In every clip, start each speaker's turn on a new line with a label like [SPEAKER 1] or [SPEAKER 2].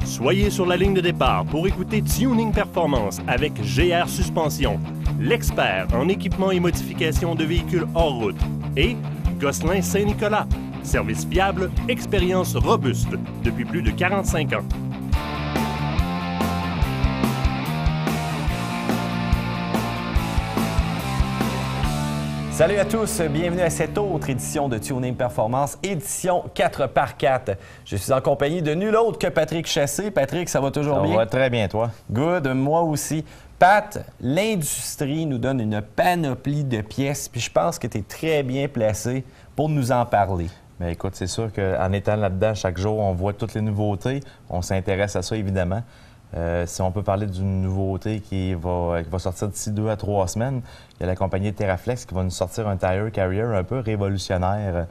[SPEAKER 1] Soyez sur la ligne de départ pour écouter Tuning Performance avec GR Suspension, l'expert en équipement et modification de véhicules hors route, et Gosselin Saint-Nicolas, service fiable, expérience robuste depuis plus de 45 ans.
[SPEAKER 2] Salut à tous, bienvenue à cette autre édition de Tuning Performance, édition 4x4. Je suis en compagnie de nul autre que Patrick Chassé. Patrick, ça va toujours bien?
[SPEAKER 3] Ça va très bien, toi?
[SPEAKER 2] Good, moi aussi. Pat, l'industrie nous donne une panoplie de pièces, puis je pense que tu es très bien placé pour nous en parler.
[SPEAKER 3] Bien, écoute, c'est sûr qu'en étant là-dedans, chaque jour, on voit toutes les nouveautés. On s'intéresse à ça, évidemment. Si on peut parler d'une nouveauté qui va sortir d'ici 2 à 3 semaines, il y a la compagnie Terraflex qui va nous sortir un tire carrier un peu révolutionnaire.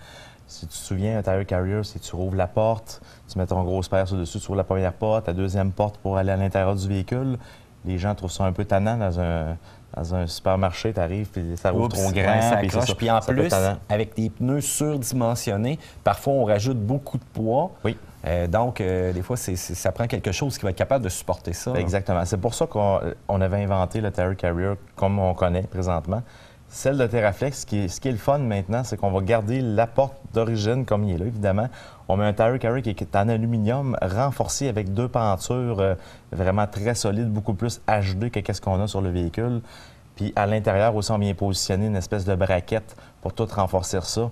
[SPEAKER 3] Si tu te souviens, un tire carrier, c'est tu rouvres la porte, tu mets ton gros spare sur-dessus, tu ouvres la première porte, la deuxième porte pour aller à l'intérieur du véhicule. Les gens trouvent ça un peu tannant dans un supermarché, tu arrives, puis ça rouvre trop grand.
[SPEAKER 2] Ouais, ça
[SPEAKER 3] puis
[SPEAKER 2] accroche. Puis en plus, avec des pneus surdimensionnés, parfois on rajoute beaucoup de poids.
[SPEAKER 3] Oui.
[SPEAKER 2] Donc, des fois, ça prend quelque chose qui va être capable de supporter ça.
[SPEAKER 3] Exactement. C'est pour ça qu'on avait inventé le Tire Carrier comme on connaît présentement. Celle de Terraflex, ce qui est le fun maintenant, c'est qu'on va garder la porte d'origine comme il est là, évidemment. On met un Tire Carrier qui est en aluminium renforcé avec 2 pentures vraiment très solides, beaucoup plus HD que ce qu'on a sur le véhicule. Puis à l'intérieur aussi, on vient positionner une espèce de braquette pour tout renforcer ça.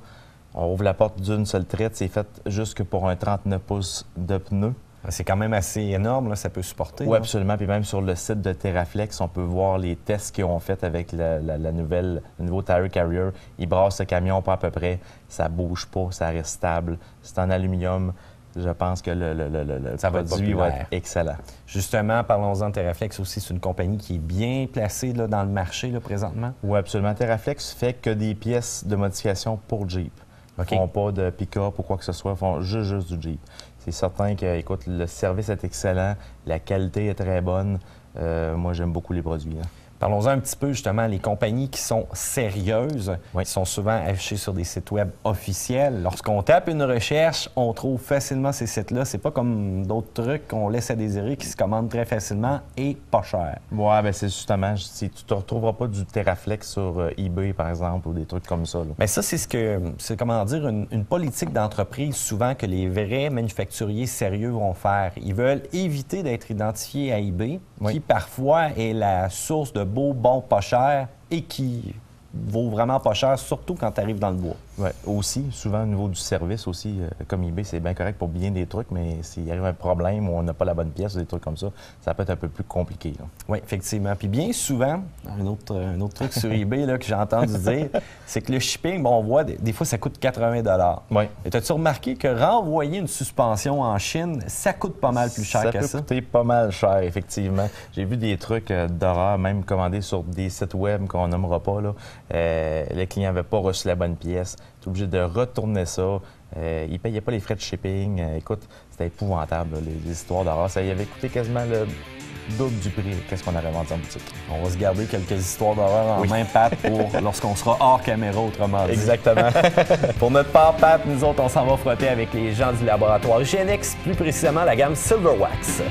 [SPEAKER 3] On ouvre la porte d'une seule traite. C'est fait juste pour un 39 pouces de pneus.
[SPEAKER 2] C'est quand même assez énorme, là, ça peut supporter.
[SPEAKER 3] Oui, absolument. Puis même sur le site de Terraflex, on peut voir les tests qu'ils ont fait avec le nouveau Tire Carrier. Ils brassent le camion pas à peu près. Ça bouge pas, ça reste stable. C'est en aluminium. Je pense que le produit va être excellent.
[SPEAKER 2] Justement, parlons-en de Terraflex aussi. C'est une compagnie qui est bien placée là, dans le marché là, présentement.
[SPEAKER 3] Oui, absolument. Terraflex fait que des pièces de modification pour Jeep. Ils ne font pas de pick-up ou quoi que ce soit, ils font juste du Jeep. C'est certain que, écoute, le service est excellent, la qualité est très bonne. Moi, j'aime beaucoup les produits. Hein.
[SPEAKER 2] Parlons-en un petit peu, justement, les compagnies qui sont sérieuses, qui sont souvent affichées sur des sites web officiels. Lorsqu'on tape une recherche, on trouve facilement ces sites-là. C'est pas comme d'autres trucs qu'on laisse à désirer qui se commandent très facilement et pas cher.
[SPEAKER 3] Oui, bien c'est justement, tu ne retrouveras pas du Terraflex sur eBay, par exemple, ou des trucs comme ça.
[SPEAKER 2] Bien, ça, c'est comment dire, une politique d'entreprise souvent que les vrais manufacturiers sérieux vont faire. Ils veulent éviter d'être identifiés à eBay, qui parfois est la source de beau, bon, pas cher et qui vaut vraiment pas cher, surtout quand tu arrives dans le bois.
[SPEAKER 3] Oui, aussi, souvent au niveau du service aussi, comme eBay, c'est bien correct pour bien des trucs, mais s'il arrive un problème ou on n'a pas la bonne pièce ou des trucs comme ça peut être un peu plus compliqué. Là.
[SPEAKER 2] Oui, effectivement. Puis bien souvent, un autre truc sur eBay là, que j'ai entendu dire, c'est que le shipping, bon, on voit, des fois, ça coûte 80 $.
[SPEAKER 3] Oui.
[SPEAKER 2] Et as-tu remarqué que renvoyer une suspension en Chine, ça coûte pas mal plus cher que ça?
[SPEAKER 3] Ça peut coûter pas mal cher, effectivement. J'ai vu des trucs d'horreur, même commandés sur des sites web qu'on nommera pas. Là. Le client n'avait pas reçu la bonne pièce. Tu es obligé de retourner ça. Il ne payait pas les frais de shipping. Écoute, c'était épouvantable, là, les histoires d'horreur. Ça y avait coûté quasiment le double du prix. Qu'est-ce qu'on aurait vendu en boutique?
[SPEAKER 2] On va se garder quelques histoires d'horreur en main, Pat, pour lorsqu'on sera hors caméra, autrement dit.
[SPEAKER 3] Exactement.
[SPEAKER 2] Pour notre part, Pat, nous autres, on s'en va frotter avec les gens du laboratoire GenX, plus précisément la gamme Silverwax.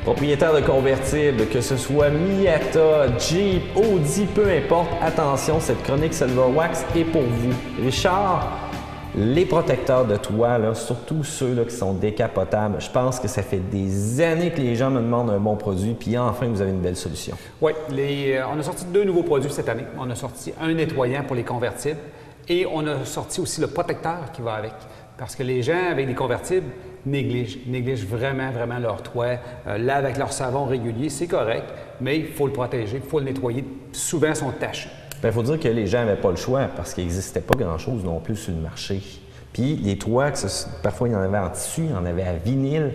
[SPEAKER 2] Propriétaire de convertibles, que ce soit Miata, Jeep, Audi, peu importe, attention, cette chronique Silverwax est pour vous. Richard, les protecteurs de toit, là, surtout ceux là, qui sont décapotables, je pense que ça fait des années que les gens me demandent un bon produit, puis enfin, vous avez une belle solution.
[SPEAKER 4] Oui, on a sorti 2 nouveaux produits cette année. On a sorti un nettoyant pour les convertibles et on a sorti aussi le protecteur qui va avec. Parce que les gens avec des convertibles négligent vraiment leur toit, lavent avec leur savon régulier, c'est correct, mais il faut le protéger, il faut le nettoyer. Souvent, ils sont tachés.
[SPEAKER 2] Il faut dire que les gens n'avaient pas le choix parce qu'il n'existait pas grand-chose non plus sur le marché. Puis les toits, parfois, il y en avait en tissu, il y en avait à vinyle,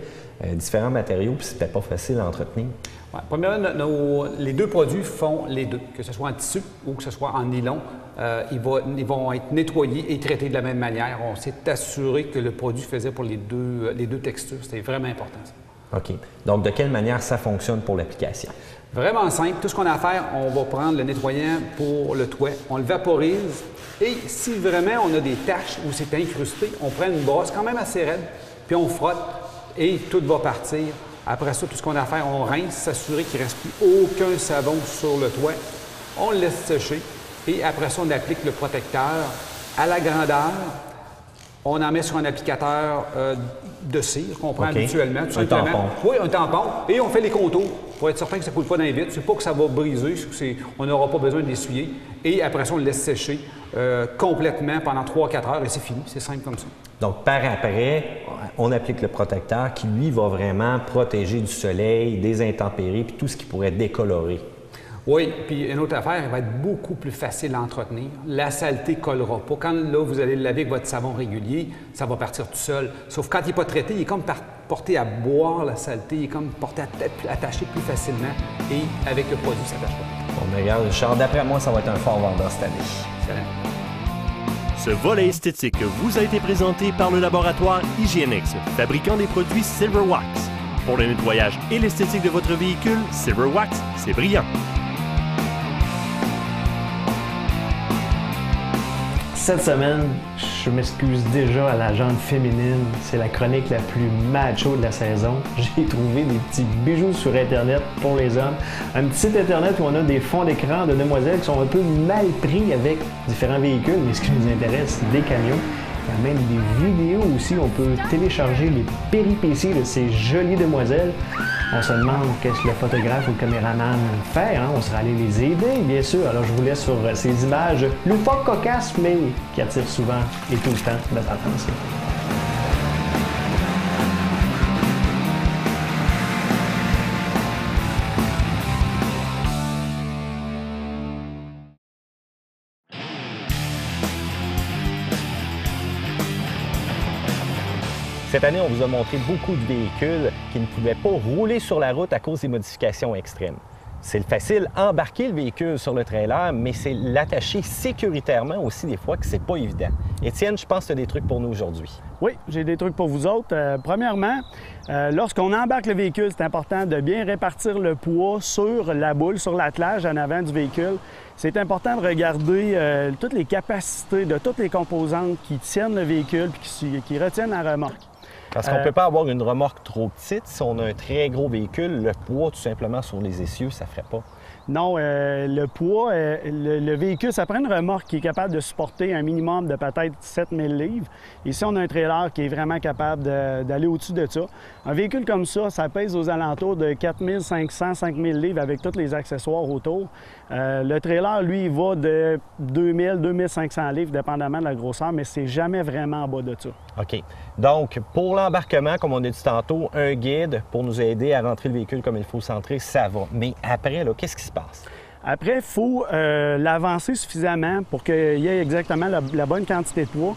[SPEAKER 2] différents matériaux, puis c'était pas facile à entretenir.
[SPEAKER 4] Ouais. Premièrement, les 2 produits font les deux, que ce soit en tissu ou que ce soit en nylon. Ils vont être nettoyés et traités de la même manière. On s'est assuré que le produit faisait pour les deux textures. C'était vraiment important. Ça.
[SPEAKER 2] OK. Donc, de quelle manière ça fonctionne pour l'application?
[SPEAKER 4] Vraiment simple. Tout ce qu'on a à faire, on va prendre le nettoyant pour le toit, on le vaporise et si vraiment on a des taches où c'est incrusté, on prend une brosse quand même assez raide, puis on frotte et tout va partir. Après ça, tout ce qu'on a à faire, on rince, s'assurer qu'il ne reste plus aucun savon sur le toit. On le laisse sécher et après ça, on applique le protecteur à la grandeur. On en met sur un applicateur de cire qu'on prend habituellement. Tout simplement.
[SPEAKER 2] Tampon.
[SPEAKER 4] Oui, un tampon. Et on fait les contours pour être certain que ça ne coule pas dans les vitres. C'est pas que ça va briser, on n'aura pas besoin de l'essuyer. Et après ça, on le laisse sécher complètement pendant 3-4 heures et c'est fini. C'est simple comme ça.
[SPEAKER 2] Donc, par après, on applique le protecteur qui, lui, va vraiment protéger du soleil, des intempéries puis tout ce qui pourrait décolorer.
[SPEAKER 4] Oui, puis une autre affaire, il va être beaucoup plus facile à entretenir. La saleté ne collera pas. Quand là, vous allez le laver avec votre savon régulier, ça va partir tout seul. Sauf quand il n'est pas traité, il est comme porté à boire la saleté, il est comme porté à attacher plus facilement et avec le produit, ça ne s'attache pas.
[SPEAKER 2] Bon, mais regarde, Richard, d'après moi, ça va être un fort vendeur cette année.
[SPEAKER 4] Excellent.
[SPEAKER 1] Ce volet esthétique vous a été présenté par le laboratoire Hygienix, fabricant des produits Silver Wax. Pour le nettoyage et l'esthétique de votre véhicule, Silver Wax, c'est brillant.
[SPEAKER 5] Cette semaine, je m'excuse déjà à la gente féminine. C'est la chronique la plus macho de la saison. J'ai trouvé des petits bijoux sur Internet pour les hommes. Un petit site Internet où on a des fonds d'écran de demoiselles qui sont un peu mal pris avec différents véhicules. Mais ce qui nous intéresse, c'est des camions. Il y a même des vidéos aussi où on peut télécharger les péripéties de ces jolies demoiselles. On se demande qu'est-ce que le photographe ou le caméraman fait. Hein? On sera allé les aider, bien sûr. Alors, je vous laisse sur ces images loufoques, cocasses, mais qui attirent souvent et tout le temps notre attention.
[SPEAKER 2] Cette année, on vous a montré beaucoup de véhicules qui ne pouvaient pas rouler sur la route à cause des modifications extrêmes. C'est facile embarquer le véhicule sur le trailer, mais c'est l'attacher sécuritairement aussi des fois que c'est pas évident. Étienne, je pense que tu as des trucs pour nous aujourd'hui.
[SPEAKER 5] Oui, j'ai des trucs pour vous autres. Premièrement, lorsqu'on embarque le véhicule, c'est important de bien répartir le poids sur la boule, sur l'attelage en avant du véhicule. C'est important de regarder toutes les capacités de toutes les composantes qui tiennent le véhicule et qui retiennent la remorque.
[SPEAKER 2] Parce qu'on ne peut pas avoir une remorque trop petite. Si on a un très gros véhicule, le poids tout simplement sur les essieux, ça ne ferait pas.
[SPEAKER 5] Non, le poids, le véhicule, ça prend une remorque qui est capable de supporter un minimum de peut-être 7000 livres. Ici, on a un trailer qui est vraiment capable d'aller au-dessus de ça. Un véhicule comme ça, ça pèse aux alentours de 4500, 5000 livres avec tous les accessoires autour. Le trailer, lui, il va de 2000, 2500 livres, dépendamment de la grosseur, mais c'est jamais vraiment en bas de ça.
[SPEAKER 2] OK. Donc, pour l'embarquement, comme on a dit tantôt, un guide pour nous aider à rentrer le véhicule comme il faut centrer, ça va. Mais après, là, qu'est-ce qui se passe?
[SPEAKER 5] Après, il faut l'avancer suffisamment pour qu'il y ait exactement la bonne quantité de poids.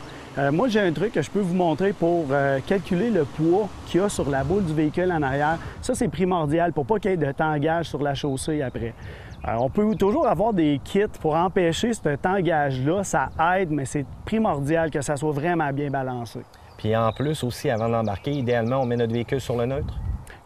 [SPEAKER 5] Moi, j'ai un truc que je peux vous montrer pour calculer le poids qu'il y a sur la boule du véhicule en arrière. Ça, c'est primordial pour pas qu'il y ait de tangage sur la chaussée après. On peut toujours avoir des kits pour empêcher ce tangage-là. Ça aide, mais c'est primordial que ça soit vraiment bien balancé.
[SPEAKER 2] Puis en plus aussi, avant d'embarquer, idéalement, on met notre véhicule sur le neutre?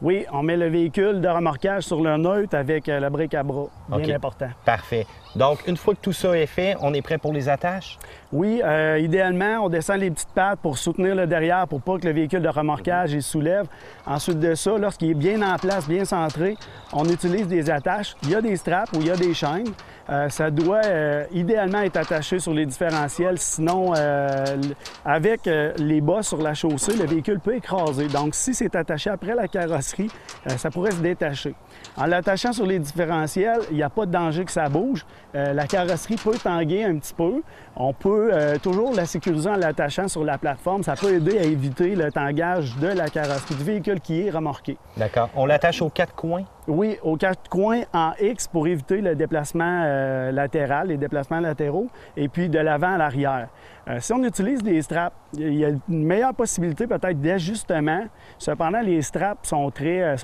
[SPEAKER 5] Oui, on met le véhicule de remorquage sur le neutre avec le bric à bras. Bien important.
[SPEAKER 2] Parfait. Donc, une fois que tout ça est fait, on est prêt pour les attaches?
[SPEAKER 5] Oui, idéalement, on descend les petites pattes pour soutenir le derrière pour pas que le véhicule de remorquage il soulève. Ensuite de ça, lorsqu'il est bien en place, bien centré, on utilise des attaches. Il y a des straps ou il y a des chaînes. Ça doit idéalement être attaché sur les différentiels, sinon avec les bas sur la chaussée, le véhicule peut écraser. Donc si c'est attaché après la carrosserie, ça pourrait se détacher. En l'attachant sur les différentiels, il n'y a pas de danger que ça bouge. La carrosserie peut tanguer un petit peu. On peut toujours la sécuriser en l'attachant sur la plateforme. Ça peut aider à éviter le tangage de la carrosserie du véhicule qui est remorqué.
[SPEAKER 2] D'accord. On l'attache aux 4 coins?
[SPEAKER 5] Oui, aux 4 coins en X pour éviter le déplacement latéral, les déplacements latéraux, et puis de l'avant à l'arrière. Si on utilise des straps, il y a une meilleure possibilité peut-être d'ajustement. Cependant, les straps sont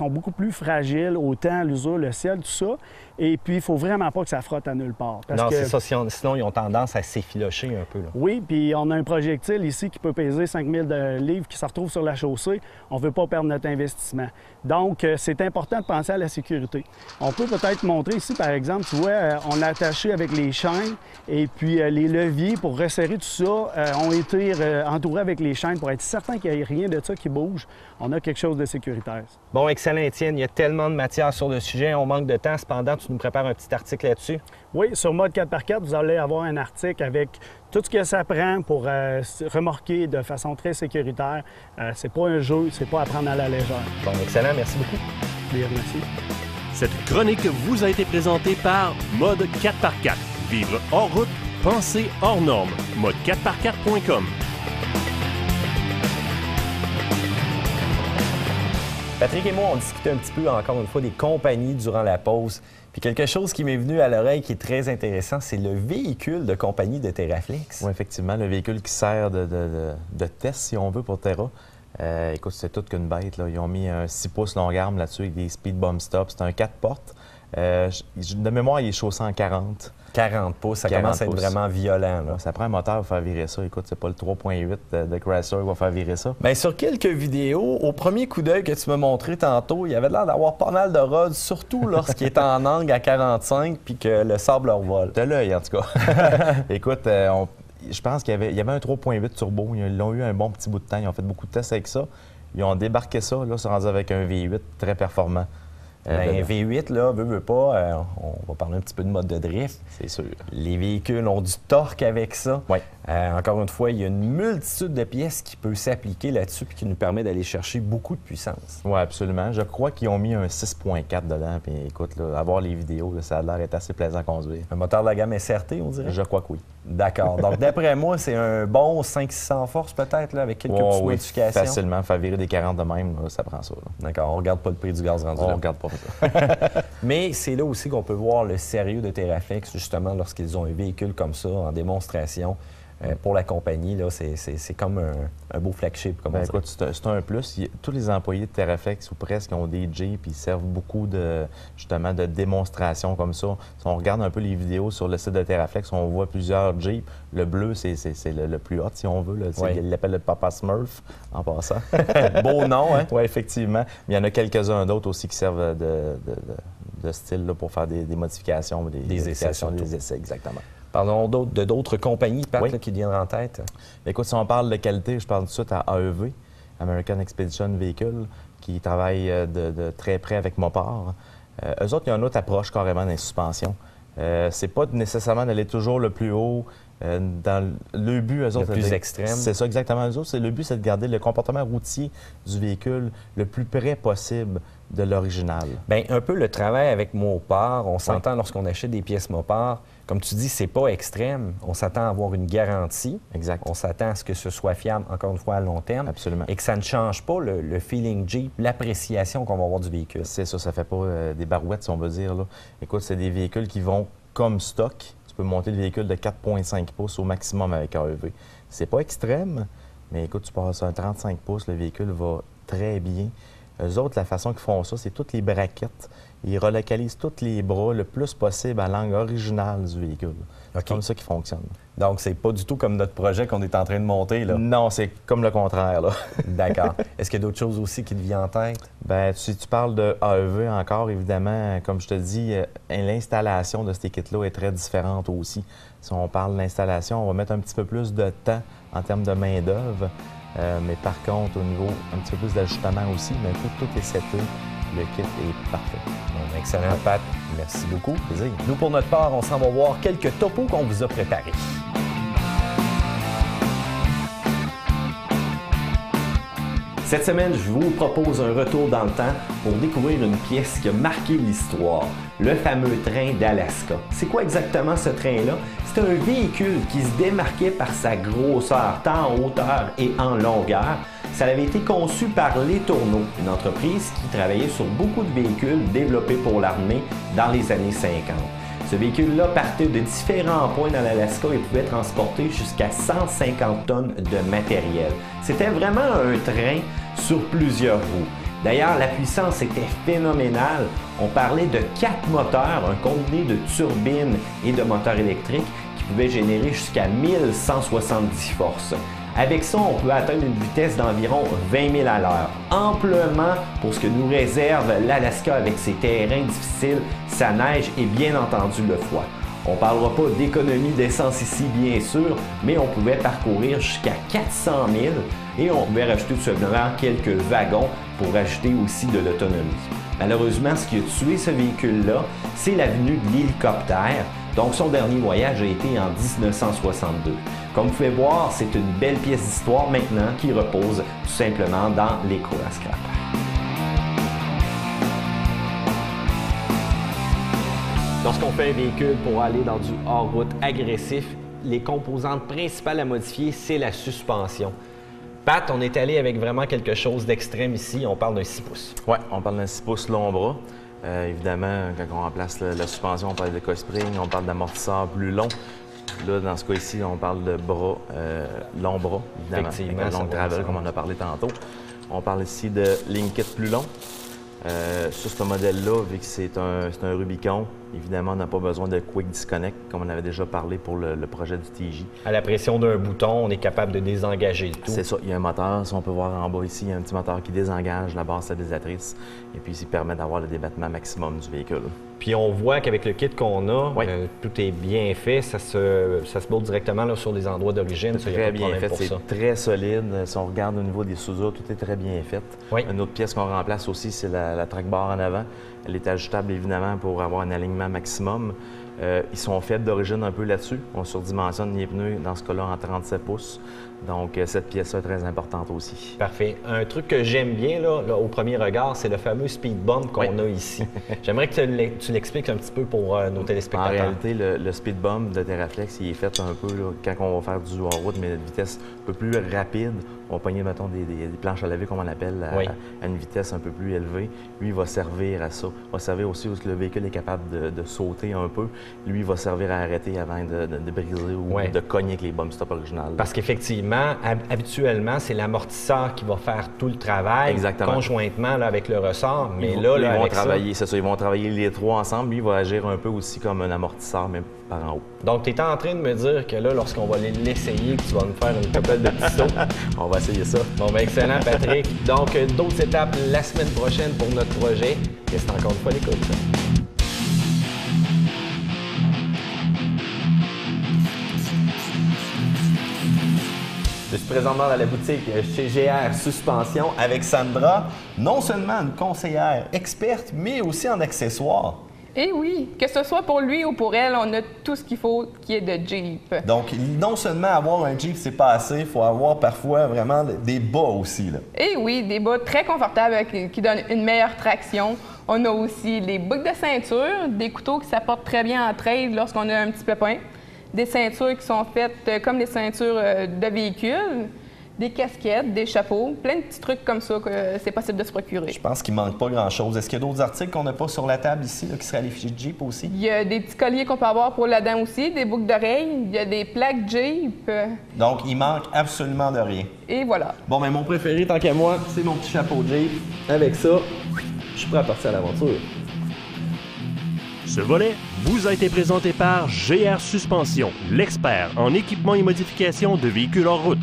[SPEAKER 5] beaucoup plus fragiles, autant l'usure, le ciel, tout ça. Et puis, il ne faut vraiment pas que ça frotte à nulle part. Parce
[SPEAKER 2] Non,
[SPEAKER 5] que...
[SPEAKER 2] c'est ça. Sinon, ils ont tendance à s'effilocher un peu. Là.
[SPEAKER 5] Oui, puis on a un projectile ici qui peut peser 5000 livres qui se retrouve sur la chaussée. On ne veut pas perdre notre investissement. Donc, c'est important de penser à la sécurité. On peut peut-être montrer ici, par exemple, tu vois, on l'a attaché avec les chaînes et puis les leviers pour resserrer tout ça ont été entourés avec les chaînes pour être certain qu'il n'y ait rien de ça qui bouge. On a quelque chose de sécuritaire.
[SPEAKER 2] Bon, excellent, Étienne. Il y a tellement de matière sur le sujet. On manque de temps. Cependant, tu nous prépares un petit article là-dessus?
[SPEAKER 5] Oui, sur Mode 4x4, vous allez avoir un article avec tout ce que ça prend pour remorquer de façon très sécuritaire. C'est pas un jeu, c'est pas à prendre à la légère.
[SPEAKER 2] Bon, excellent. Merci beaucoup.
[SPEAKER 5] Bien, merci.
[SPEAKER 1] Cette chronique vous a été présentée par Mode 4x4. Vivre hors route, penser hors norme. Mode4x4.com.
[SPEAKER 2] Patrick et moi, on discutait un petit peu, encore une fois, des compagnies durant la pause. Puis quelque chose qui m'est venu à l'oreille qui est très intéressant, c'est le véhicule de compagnie de Terraflex.
[SPEAKER 3] Oui, effectivement, le véhicule qui sert de test, si on veut, pour Terra. Écoute, c'est toute qu'une bête. Là. Ils ont mis un 6 pouces long arme là-dessus avec des speed bump stops. C'est un 4 portes. De mémoire, il est chaussé en 40.
[SPEAKER 2] 40 pouces, ça
[SPEAKER 3] 40
[SPEAKER 2] commence à être
[SPEAKER 3] pouces.
[SPEAKER 2] vraiment violent. Là.
[SPEAKER 3] Ça prend un moteur pour faire virer ça. Écoute, c'est pas le 3.8 de Chrysler qui va faire virer ça.
[SPEAKER 2] Bien, sur quelques vidéos, au premier coup d'œil que tu m'as montré tantôt, il avait l'air d'avoir pas mal de rods, surtout lorsqu'il est en angle à 45 puis que le sable leur vole.
[SPEAKER 3] De l'œil, en tout cas. Écoute, je pense qu'il y avait un 3.8 turbo. Ils l'ont eu un bon petit bout de temps. Ils ont fait beaucoup de tests avec ça. Ils ont débarqué ça. Là, c'est rendu avec un V8 très performant.
[SPEAKER 2] Un V8, là, veut pas, on va parler un petit peu de mode de drift.
[SPEAKER 3] C'est sûr.
[SPEAKER 2] Les véhicules ont du torque avec ça.
[SPEAKER 3] Oui.
[SPEAKER 2] Encore une fois, il y a une multitude de pièces qui peut s'appliquer là-dessus et qui nous permet d'aller chercher beaucoup de puissance.
[SPEAKER 3] Oui, absolument. Je crois qu'ils ont mis un 6.4 dedans. Puis écoute, là, à voir les vidéos, là, ça a l'air d'être assez plaisant à conduire.
[SPEAKER 2] Un moteur de la gamme SRT, on dirait?
[SPEAKER 3] Je crois que oui.
[SPEAKER 2] D'accord. Donc, d'après moi, c'est un bon 500-600 forces peut-être, là, avec quelques petites modifications.
[SPEAKER 3] Facilement. Faire virer des 40 de même, là, ça prend ça. Là.
[SPEAKER 2] D'accord. On regarde pas le prix du gaz rendu là.
[SPEAKER 3] On regarde pas ça.
[SPEAKER 2] Mais c'est là aussi qu'on peut voir le sérieux de Terraflex, justement, lorsqu'ils ont un véhicule comme ça en démonstration. Pour la compagnie, là, c'est comme un beau flagship, comme on dit.
[SPEAKER 3] Écoute, c'est un plus. Tous les employés de Terraflex, ou presque, ont des Jeeps, ils servent beaucoup justement de démonstrations comme ça. Si on regarde un peu les vidéos sur le site de Terraflex, on voit plusieurs Jeeps. Le bleu, c'est le plus hot, si on veut.
[SPEAKER 2] Oui.
[SPEAKER 3] Il l'appelle le Papa Smurf, en passant.
[SPEAKER 2] Beau nom, hein?
[SPEAKER 3] Oui, effectivement. Mais il y en a quelques-uns d'autres aussi qui servent de style là, pour faire des modifications,
[SPEAKER 2] des essais,
[SPEAKER 3] des essais, exactement.
[SPEAKER 2] Parlons d'autres compagnies, Pat,
[SPEAKER 3] Oui.
[SPEAKER 2] là, qui viennent en tête.
[SPEAKER 3] Écoute, si on parle de qualité, je parle tout de suite à AEV, American Expedition Vehicle, qui travaille de très près avec Mopar. Eux autres, il y a une autre approche carrément dans les suspensions. C'est pas nécessairement d'aller toujours le plus haut. Dans le but, eux autres,
[SPEAKER 2] le plus extrême.
[SPEAKER 3] C'est ça, exactement. Eux autres, le but, c'est de garder le comportement routier du véhicule le plus près possible de l'original.
[SPEAKER 2] Bien, un peu le travail avec Mopar, on s'entend lorsqu'on achète des pièces Mopar, comme tu dis, c'est pas extrême. On s'attend à avoir une garantie.
[SPEAKER 3] Exact.
[SPEAKER 2] On s'attend à ce que ce soit fiable, encore une fois, à long terme.
[SPEAKER 3] Absolument.
[SPEAKER 2] Et que ça ne change pas le feeling Jeep, l'appréciation qu'on va avoir du véhicule.
[SPEAKER 3] C'est ça, ça fait pas des barouettes, si on veut dire. Là. Écoute, c'est des véhicules qui vont comme stock. Tu peux monter le véhicule de 4,5 pouces au maximum avec AEV. C'est pas extrême, mais écoute, tu passes un 35 pouces, le véhicule va très bien. Eux autres, la façon qu'ils font ça, c'est toutes les braquettes. Ils relocalisent tous les bras le plus possible à l'angle original du véhicule. C'est comme ça qu'ils fonctionnent.
[SPEAKER 2] Donc, c'est pas du tout comme notre projet qu'on est en train de monter, là?
[SPEAKER 3] Non, c'est comme le contraire, là.
[SPEAKER 2] D'accord. Est-ce qu'il y a d'autres choses aussi qui te viennent en tête?
[SPEAKER 3] Bien, si tu parles de AEV encore, évidemment, comme je te dis, l'installation de ces kits-là est très différente aussi. Si on parle de l'installation, on va mettre un petit peu plus de temps en termes de main-d'œuvre. Mais par contre, au niveau un petit peu plus d'ajustement aussi, mais tout est seté. Le kit est parfait.
[SPEAKER 2] Bon, excellent, Pat. Merci beaucoup. Plaisir. Nous, pour notre part, on s'en va voir quelques topos qu'on vous a préparés. Cette semaine, je vous propose un retour dans le temps pour découvrir une pièce qui a marqué l'histoire, le fameux train d'Alaska. C'est quoi exactement ce train-là? C'est un véhicule qui se démarquait par sa grosseur, tant en hauteur et en longueur. Ça avait été conçu par Les Tourneaux, une entreprise qui travaillait sur beaucoup de véhicules développés pour l'armée dans les années 50. Ce véhicule-là partait de différents points dans l'Alaska et pouvait transporter jusqu'à 150 tonnes de matériel. C'était vraiment un train sur plusieurs roues. D'ailleurs, la puissance était phénoménale. On parlait de 4 moteurs, un combiné de turbines et de moteurs électriques qui pouvaient générer jusqu'à 1170 forces. Avec ça, on peut atteindre une vitesse d'environ 20 000 à l'heure, amplement pour ce que nous réserve l'Alaska avec ses terrains difficiles, sa neige et bien entendu le froid. On ne parlera pas d'économie d'essence ici, bien sûr, mais on pouvait parcourir jusqu'à 400 000 et on pouvait rajouter tout simplement quelques wagons pour ajouter aussi de l'autonomie. Malheureusement, ce qui a tué ce véhicule-là, c'est la venue de l'hélicoptère. Donc, son dernier voyage a été en 1962. Comme vous pouvez voir, c'est une belle pièce d'histoire maintenant qui repose tout simplement dans les cours à scrap. Lorsqu'on fait un véhicule pour aller dans du hors-route agressif, les composantes principales à modifier, c'est la suspension. Pat, on est allé avec vraiment quelque chose d'extrême ici. On parle d'un 6 pouces.
[SPEAKER 3] Oui, on parle d'un 6 pouces long bras. Évidemment, quand on remplace la suspension, on parle de cospring, on parle d'amortisseur plus long. Là, dans ce cas-ci, on parle de bras, long bras, évidemment,
[SPEAKER 2] effectivement,
[SPEAKER 3] avec un long travel, comme on a parlé tantôt. On parle ici de ligne kit plus long. Sur ce modèle-là, vu que c'est un Rubicon, évidemment, on n'a pas besoin de Quick Disconnect, comme on avait déjà parlé pour le projet du TJ.
[SPEAKER 2] À la pression d'un bouton, on est capable de désengager le tout.
[SPEAKER 3] C'est ça, il y a un moteur, si on peut voir en bas ici, il y a un petit moteur qui désengage la base stabilisatrice et puis il permet d'avoir le débattement maximum du véhicule.
[SPEAKER 2] Puis on voit qu'avec le kit qu'on a,
[SPEAKER 3] oui.
[SPEAKER 2] Tout est bien fait, ça se bourre directement là, sur les endroits d'origine.
[SPEAKER 3] C'est très bien fait, c'est très solide. Si on regarde au niveau des soudures, tout est très bien fait.
[SPEAKER 2] Oui.
[SPEAKER 3] Une autre pièce qu'on remplace aussi, c'est la track bar en avant. Elle est ajustable évidemment pour avoir un alignement maximum. Ils sont faits d'origine un peu là-dessus. On surdimensionne les pneus dans ce cas-là en 37 pouces. Donc, cette pièce-là est très importante aussi.
[SPEAKER 2] Parfait. Un truc que j'aime bien là, au premier regard, c'est le fameux speed bump qu'on a ici. J'aimerais que tu l'expliques un petit peu pour nos téléspectateurs.
[SPEAKER 3] En réalité, le speed bump de Terraflex, il est fait un peu là, quand on va faire du hors-route, mais à une vitesse un peu plus rapide. On va pogner, mettons, des planches à laver, comme on l'appelle, à une vitesse un peu plus élevée. Lui, il va servir à ça. Il va servir aussi où le véhicule est capable de sauter un peu. Lui, il va servir à arrêter avant de briser ou de cogner avec les bump stops originales.
[SPEAKER 2] Parce qu'effectivement, habituellement, c'est l'amortisseur qui va faire tout le travail.
[SPEAKER 3] Exactement.
[SPEAKER 2] Conjointement là, avec le ressort. Mais
[SPEAKER 3] ils vont travailler, c'est ça, ils vont travailler les trois ensemble. Lui, il va agir un peu aussi comme un amortisseur, mais par en haut.
[SPEAKER 2] Donc, tu es en train de me dire que là, lorsqu'on va l'essayer, que tu vas nous faire une couple de petits sauts.
[SPEAKER 3] On va essayer ça.
[SPEAKER 2] Bon, ben excellent, Patrick. Donc, d'autres étapes la semaine prochaine pour notre projet. Reste encore une fois l'écoute. Je suis présentement dans la boutique chez GR Suspension avec Sandra, non seulement une conseillère experte, mais aussi en accessoires.
[SPEAKER 6] Eh oui, que ce soit pour lui ou pour elle, on a tout ce qu'il faut qui est de Jeep.
[SPEAKER 2] Donc, non seulement avoir un Jeep, c'est pas assez, il faut avoir parfois vraiment des bas aussi. Là.
[SPEAKER 6] Eh oui, des bas très confortables qui donnent une meilleure traction. On a aussi les boucles de ceinture, des couteaux qui s'apportent très bien en trade lorsqu'on a un petit pépin, des ceintures qui sont faites comme des ceintures de véhicules, des casquettes, des chapeaux, plein de petits trucs comme ça que c'est possible de se procurer.
[SPEAKER 2] Je pense qu'il manque pas grand-chose. Est-ce qu'il y a d'autres articles qu'on n'a pas sur la table ici, là, qui seraient à l'effigie de Jeep aussi?
[SPEAKER 6] Il y a des petits colliers qu'on peut avoir pour la dame aussi, des boucles d'oreilles, il y a des plaques Jeep.
[SPEAKER 2] Donc, il manque absolument de rien.
[SPEAKER 6] Et voilà.
[SPEAKER 2] Bon, mais mon préféré, tant qu'à moi, c'est mon petit chapeau Jeep. Avec ça, je suis prêt à partir à l'aventure.
[SPEAKER 1] Ce volet vous a été présenté par GR Suspension, l'expert en équipement et modification de véhicules hors route.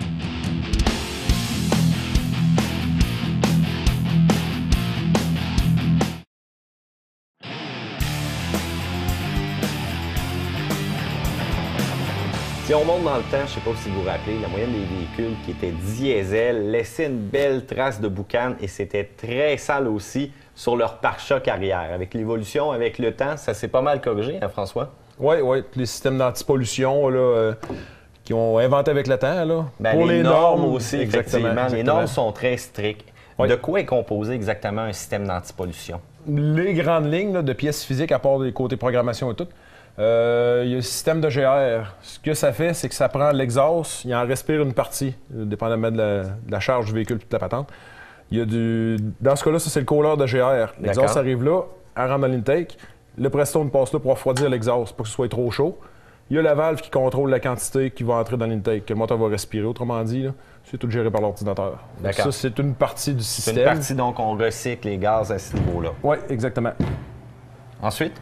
[SPEAKER 2] Si on monte dans le temps, je ne sais pas si vous vous rappelez, la moyenne des véhicules qui étaient diesel laissaient une belle trace de boucan et c'était très sale aussi sur leur pare-choc arrière. Avec l'évolution, avec le temps, ça s'est pas mal corrigé, hein, François?
[SPEAKER 7] Oui, les systèmes d'antipollution qui ont inventé avec le temps. Là.
[SPEAKER 2] Bien,
[SPEAKER 7] pour
[SPEAKER 2] les normes aussi,
[SPEAKER 7] exactement.
[SPEAKER 2] Les normes sont très strictes. Oui. De quoi est composé exactement un système d'antipollution?
[SPEAKER 7] Les grandes lignes là, de pièces physiques, à part des côtés programmation et tout, il y a le système de GR. Ce que ça fait, c'est que ça prend l'exhaust, il en respire une partie, dépendamment de la charge du véhicule et de la patente. Il y a dans ce cas-là, ça c'est le cooler de GR. L'exhaust arrive là, elle rentre dans l'intake. Le Prestone passe là pour refroidir l'exhaust, pour que ce soit trop chaud. Il y a la valve qui contrôle la quantité qui va entrer dans l'intake, que le moteur va respirer. Autrement dit, là, c'est tout géré par l'ordinateur.
[SPEAKER 2] D'accord.
[SPEAKER 7] Ça, c'est une partie du
[SPEAKER 2] C'est
[SPEAKER 7] système.
[SPEAKER 2] une partie, donc, on recycle les gaz à ce niveau-là.
[SPEAKER 7] Oui, exactement.
[SPEAKER 2] Ensuite?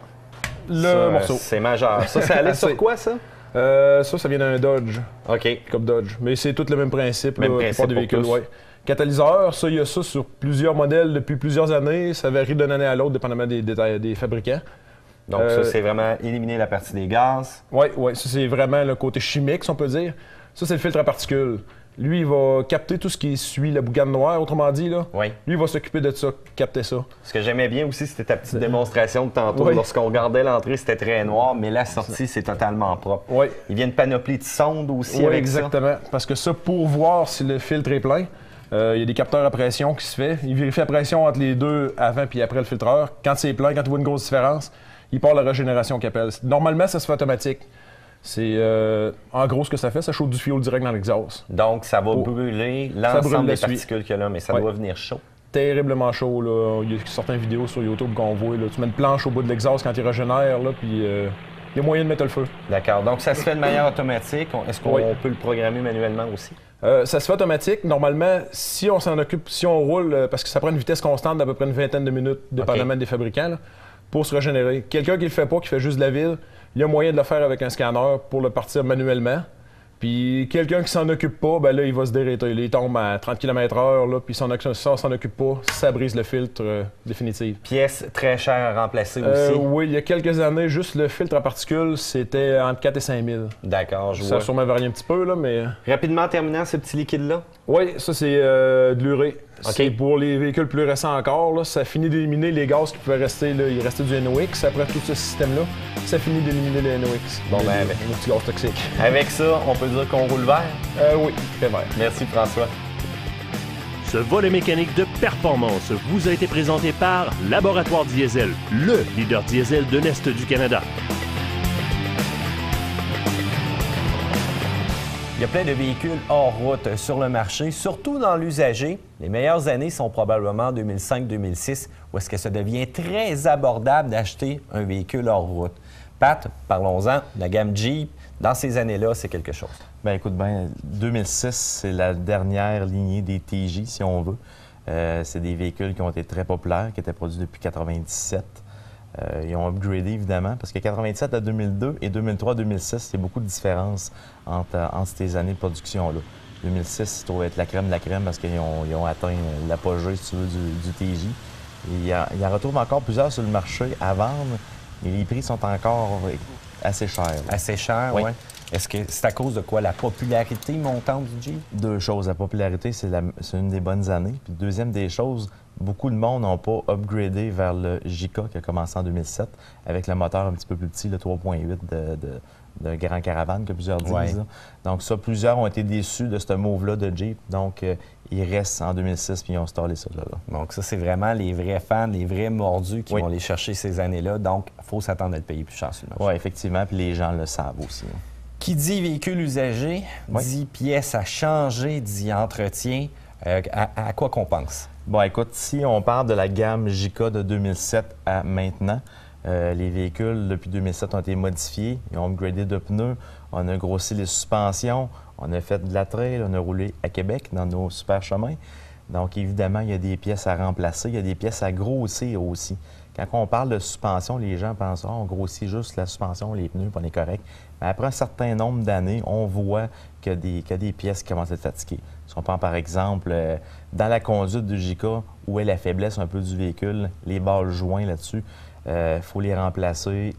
[SPEAKER 7] Le morceau.
[SPEAKER 2] C'est majeur. Ça allait sur quoi, ça?
[SPEAKER 7] Ça vient d'un Dodge,
[SPEAKER 2] OK.
[SPEAKER 7] pick-up Dodge. Mais c'est tout le même principe.
[SPEAKER 2] Même
[SPEAKER 7] là,
[SPEAKER 2] principe
[SPEAKER 7] plupart des
[SPEAKER 2] pour
[SPEAKER 7] véhicules,
[SPEAKER 2] tous.
[SPEAKER 7] ouais. Catalyseur, ça, il y a ça sur plusieurs modèles depuis plusieurs années. Ça varie d'une année à l'autre, dépendamment des fabricants.
[SPEAKER 2] Donc, ça, c'est vraiment éliminer la partie des gaz.
[SPEAKER 7] Oui, ça, c'est vraiment le côté chimique, si on peut dire. Ça, c'est le filtre à particules. Lui, il va capter tout ce qui suit la boucane noire, autrement dit. Là.
[SPEAKER 2] Oui.
[SPEAKER 7] Lui, il va s'occuper de ça, capter ça.
[SPEAKER 2] Ce que j'aimais bien aussi, c'était ta petite démonstration de tantôt.
[SPEAKER 7] Oui.
[SPEAKER 2] Lorsqu'on regardait l'entrée, c'était très noir, mais la sortie, c'est totalement propre.
[SPEAKER 7] Oui.
[SPEAKER 2] Il y a une panoplie de sondes aussi
[SPEAKER 7] Oui,
[SPEAKER 2] avec
[SPEAKER 7] exactement. Parce que ça, pour voir si le filtre est plein, il y a des capteurs à pression qui se fait. Il vérifie la pression entre les deux avant puis après le filtreur. Quand c'est plein, quand il voit une grosse différence, il part la régénération qu'il appelle. Normalement, ça se fait automatique. C'est en gros ce que ça fait, ça chauffe du fioul direct dans l'exhaust.
[SPEAKER 2] ça. Donc, ça va brûler l'ensemble des particules qu'il y a là, mais ça doit venir chaud.
[SPEAKER 7] Terriblement chaud. Là. Il y a certaines vidéos sur YouTube qu'on voit. Là. Tu mets une planche au bout de l'exhaust quand il régénère, là, puis il y a moyen de mettre le feu.
[SPEAKER 2] D'accord. Donc, ça se fait de manière automatique. Est-ce qu'on peut le programmer manuellement aussi?
[SPEAKER 7] Ça se fait automatique. Normalement, si on s'en occupe, si on roule, parce que ça prend une vitesse constante d'à peu près une vingtaine de minutes, dépendamment des fabricants, là, pour se régénérer. Quelqu'un qui le fait pas, qui fait juste de la vide, il y a moyen de le faire avec un scanner pour le partir manuellement. Puis quelqu'un qui s'en occupe pas, ben là, il va se dérater. Il tombe à 30 km/h, là, puis si on s'en occupe pas, ça brise le filtre définitif.
[SPEAKER 2] Pièce très chère à remplacer aussi.
[SPEAKER 7] Oui, il y a quelques années, juste le filtre à particules, c'était entre 4 et 5 000.
[SPEAKER 2] D'accord, je
[SPEAKER 7] Ça
[SPEAKER 2] vois.
[SPEAKER 7] a sûrement varié un petit peu, là, mais...
[SPEAKER 2] Rapidement terminant, ce petit liquide-là?
[SPEAKER 7] Oui, ça, c'est de l'urée.
[SPEAKER 2] OK.
[SPEAKER 7] C'est pour les véhicules plus récents encore. Là, ça finit d'éliminer les gaz qui pouvaient rester. Là. Il restait du NOx. Après tout ce système-là, ça finit d'éliminer le NOx.
[SPEAKER 2] Bon, ben,
[SPEAKER 7] les petits gaz toxiques.
[SPEAKER 2] Avec ça, on peut dire qu'on roule vert.
[SPEAKER 7] Oui, très vert.
[SPEAKER 2] Merci, François.
[SPEAKER 1] Ce volet mécanique de performance vous a été présenté par Laboratoire Diesel, le leader diesel de l'Est du Canada.
[SPEAKER 2] Il y a plein de véhicules hors route sur le marché, surtout dans l'usager. Les meilleures années sont probablement 2005-2006, où est-ce que ça devient très abordable d'acheter un véhicule hors route. Pat, parlons-en, la gamme Jeep, dans ces années-là, c'est quelque chose.
[SPEAKER 3] Bien, écoute, 2006, c'est la dernière lignée des TJ, si on veut. C'est des véhicules qui ont été très populaires, qui étaient produits depuis 1997. Ils ont upgradé, évidemment, parce que 1997 à 2002 et 2003-2006, il y a beaucoup de différences entre ces années de production-là. 2006, ça doit être la crème de la crème parce qu'ils ont atteint l'apogée, si tu veux, du TJ. Et il en retrouve encore plusieurs sur le marché à vendre, et les prix sont encore assez chers. Là.
[SPEAKER 2] Assez cher, oui.
[SPEAKER 3] Oui.
[SPEAKER 2] Est-ce que c'est à cause de quoi? La popularité montante du Jeep?
[SPEAKER 3] Deux choses. La popularité, c'est une des bonnes années. Puis deuxième des choses, beaucoup de monde n'ont pas upgradé vers le JK qui a commencé en 2007 avec le moteur un petit peu plus petit, le 3.8 de Grand Caravane que plusieurs disent.
[SPEAKER 2] Ouais.
[SPEAKER 3] Là. Donc ça, plusieurs ont été déçus de ce move-là de Jeep. Donc ils restent en 2006 puis ils ont installé ça là.
[SPEAKER 2] Donc ça, c'est vraiment les vrais fans, les vrais mordus qui
[SPEAKER 3] Oui.
[SPEAKER 2] vont les chercher ces années-là. Donc, il faut s'attendre à le payer plus cher sur le marché.
[SPEAKER 3] Oui, effectivement. Puis les gens le savent aussi. Là.
[SPEAKER 2] Qui dit véhicule usagé,
[SPEAKER 3] Oui.
[SPEAKER 2] dit pièces à changer, dit entretien. À quoi qu'on pense?
[SPEAKER 3] Bon, écoute, si on parle de la gamme JK de 2007 à maintenant, les véhicules, depuis 2007, ont été modifiés. Ils ont upgradé de pneus. On a grossi les suspensions. On a fait de la trail. On a roulé à Québec dans nos super chemins. Donc, évidemment, il y a des pièces à remplacer. Il y a des pièces à grossir aussi. Quand on parle de suspension, les gens pensent on grossit juste la suspension, les pneus, puis on est correct. Mais après un certain nombre d'années, on voit qu'il y a des pièces qui commencent à être fatiguées. Si on prend par exemple dans la conduite du JK, où est la faiblesse un peu du véhicule, les balles joints là-dessus, il faut les remplacer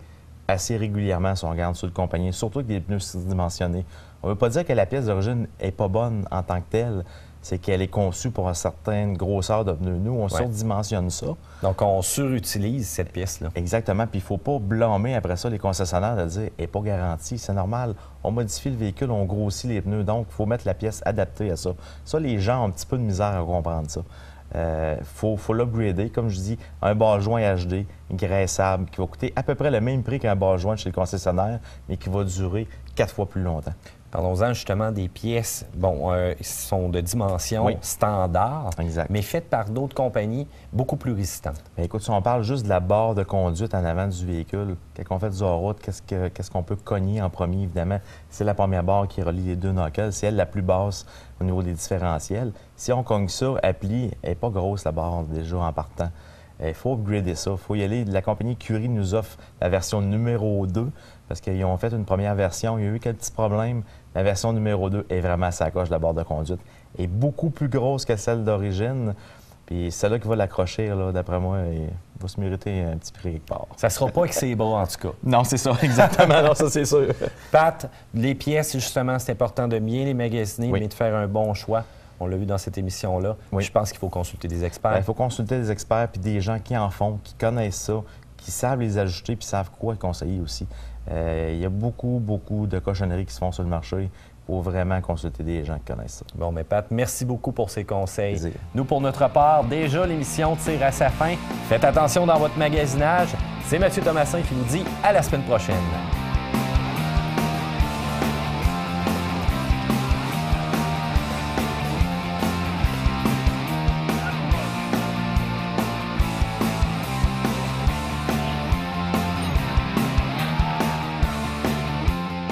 [SPEAKER 3] assez régulièrement si on regarde sur le compagnie, surtout avec des pneus surdimensionnés. On ne veut pas dire que la pièce d'origine n'est pas bonne en tant que telle, c'est qu'elle est conçue pour une certaine grosseur de pneus. Nous, on surdimensionne ça.
[SPEAKER 2] Donc, on surutilise cette pièce-là.
[SPEAKER 3] Exactement. Puis il ne faut pas blâmer après ça les concessionnaires de dire « elle n'est pas garantie ». C'est normal. On modifie le véhicule, on grossit les pneus. Donc, il faut mettre la pièce adaptée à ça. Ça, les gens ont un petit peu de misère à comprendre ça. Faut l'upgrader. Comme je dis, un bas joint HD, graissable, qui va coûter à peu près le même prix qu'un bas joint chez le concessionnaire, mais qui va durer 4 fois plus longtemps.
[SPEAKER 2] Parlons-en justement des pièces. Bon, sont de dimension standard, mais faites par d'autres compagnies beaucoup plus résistantes.
[SPEAKER 3] Bien, écoute, si on parle juste de la barre de conduite en avant du véhicule, quand on fait du hors-route, qu'est-ce qu'on peut cogner en premier, évidemment? C'est la première barre qui relie les deux knuckles. C'est elle la plus basse au niveau des différentiels. Si on cogne ça, elle plie, elle n'est pas grosse, la barre, déjà en partant. Il faut upgrader ça. Il faut y aller. La compagnie Curie nous offre la version numéro 2 parce qu'ils ont fait une première version. Il y a eu quelques petits problèmes. La version numéro 2 est vraiment à sa coche de la barre de conduite. Elle est beaucoup plus grosse que celle d'origine. Puis celle-là qui va l'accrocher, d'après moi, elle va se mériter un petit prix quelque part.
[SPEAKER 2] Ça ne sera pas avec ses bras, en tout cas.
[SPEAKER 3] Non, c'est ça, exactement. Non, ça, c'est sûr.
[SPEAKER 2] Pat, les pièces, justement, c'est important de bien les magasiner, mais de faire un bon choix. On l'a vu dans cette émission-là. Je pense qu'il faut consulter des experts. Il
[SPEAKER 3] faut consulter des experts puis des gens qui en font, qui connaissent ça, qui savent les ajuster puis savent quoi conseiller aussi. Il y a beaucoup de cochonneries qui se font sur le marché. Il faut vraiment consulter des gens qui connaissent ça.
[SPEAKER 2] Bon, mais Pat, merci beaucoup pour ces conseils. Plaisir. Nous, pour notre part, déjà, l'émission tire à sa fin. Faites attention dans votre magasinage. C'est Mathieu Thomasin qui vous dit à la semaine prochaine.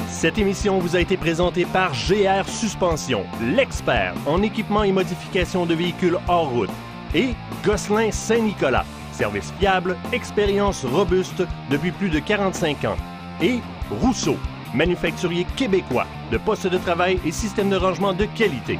[SPEAKER 1] Cette émission vous a été présentée par GR Suspension, l'expert en équipement et modification de véhicules hors route, et Gosselin Saint-Nicolas, service fiable, expérience robuste depuis plus de 45 ans, et Rousseau, manufacturier québécois de postes de travail et systèmes de rangement de qualité.